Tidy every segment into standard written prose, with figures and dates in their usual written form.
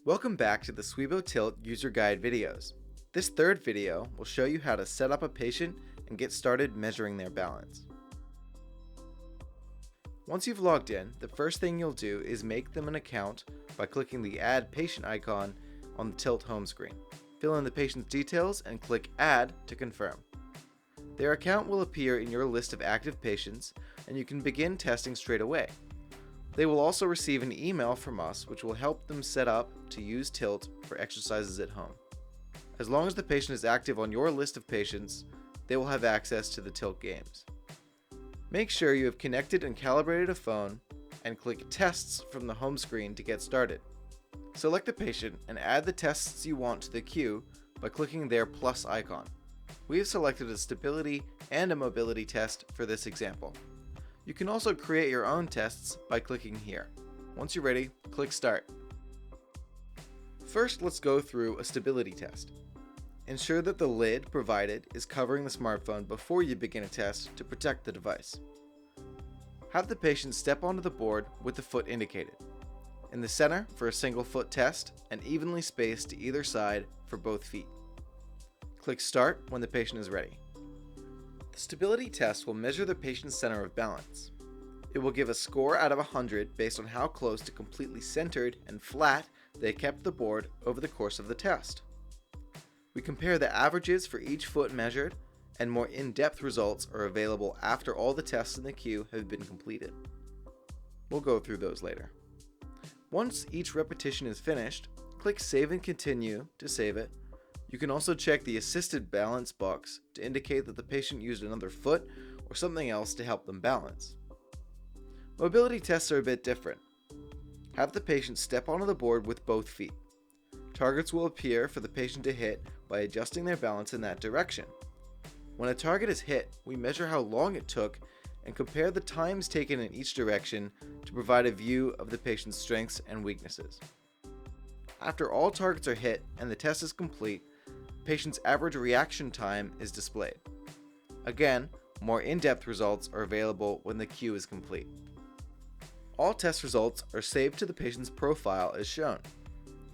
Welcome back to the Swibo Tilt user guide videos. This third video will show you how to set up a patient and get started measuring their balance. Once you've logged in, the first thing you'll do is make them an account by clicking the Add Patient icon on the Tilt home screen. Fill in the patient's details and click Add to confirm. Their account will appear in your list of active patients and you can begin testing straight away. They will also receive an email from us which will help them set up to use Tilt for exercises at home. As long as the patient is active on your list of patients, they will have access to the Tilt games. Make sure you have connected and calibrated a phone and click Tests from the home screen to get started. Select the patient and add the tests you want to the queue by clicking their plus icon. We have selected a stability and a mobility test for this example. You can also create your own tests by clicking here. Once you're ready, click Start. First, let's go through a stability test. Ensure that the lid provided is covering the smartphone before you begin a test to protect the device. Have the patient step onto the board with the foot indicated. In the center for a single foot test and evenly spaced to either side for both feet. Click Start when the patient is ready. The stability test will measure the patient's center of balance. It will give a score out of 100 based on how close to completely centered and flat they kept the board over the course of the test. We compare the averages for each foot measured, and more in-depth results are available after all the tests in the queue have been completed. We'll go through those later. Once each repetition is finished, click Save and Continue to save it. You can also check the assisted balance box to indicate that the patient used another foot or something else to help them balance. Mobility tests are a bit different. Have the patient step onto the board with both feet. Targets will appear for the patient to hit by adjusting their balance in that direction. When a target is hit, we measure how long it took and compare the times taken in each direction to provide a view of the patient's strengths and weaknesses. After all targets are hit and the test is complete, the patient's average reaction time is displayed. Again, more in-depth results are available when the queue is complete. All test results are saved to the patient's profile as shown.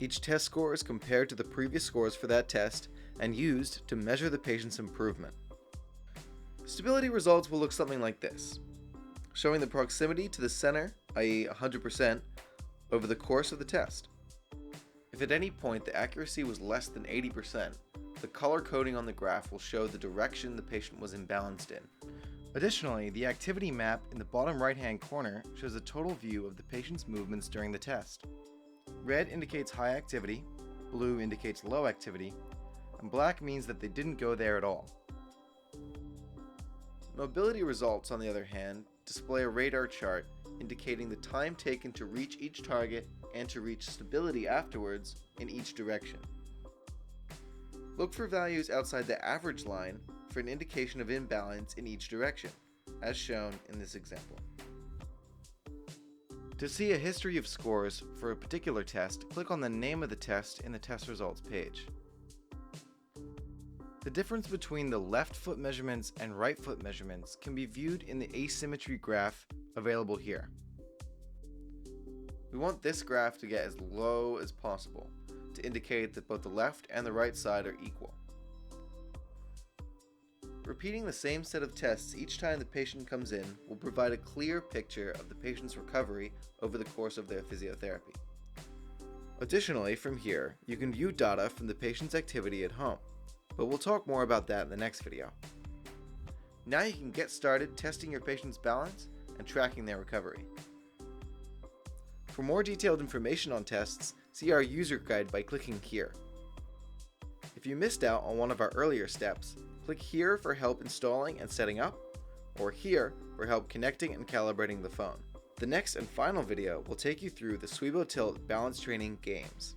Each test score is compared to the previous scores for that test and used to measure the patient's improvement. Stability results will look something like this, showing the proximity to the center, i.e. 100%, over the course of the test. If at any point the accuracy was less than 80%, the color coding on the graph will show the direction the patient was imbalanced in. Additionally, the activity map in the bottom right-hand corner shows a total view of the patient's movements during the test. Red indicates high activity, blue indicates low activity, and black means that they didn't go there at all. Mobility results, on the other hand, display a radar chart indicating the time taken to reach each target and to reach stability afterwards in each direction. Look for values outside the average line for an indication of imbalance in each direction, as shown in this example. To see a history of scores for a particular test, click on the name of the test in the test results page. The difference between the left foot measurements and right foot measurements can be viewed in the asymmetry graph available here. We want this graph to get as low as possible to indicate that both the left and the right side are equal. Repeating the same set of tests each time the patient comes in will provide a clear picture of the patient's recovery over the course of their physiotherapy. Additionally, from here, you can view data from the patient's activity at home, but we'll talk more about that in the next video. Now you can get started testing your patient's balance and tracking their recovery. For more detailed information on tests, see our user guide by clicking here. If you missed out on one of our earlier steps, click here for help installing and setting up, or here for help connecting and calibrating the phone. The next and final video will take you through the Swibo Tilt balance training games.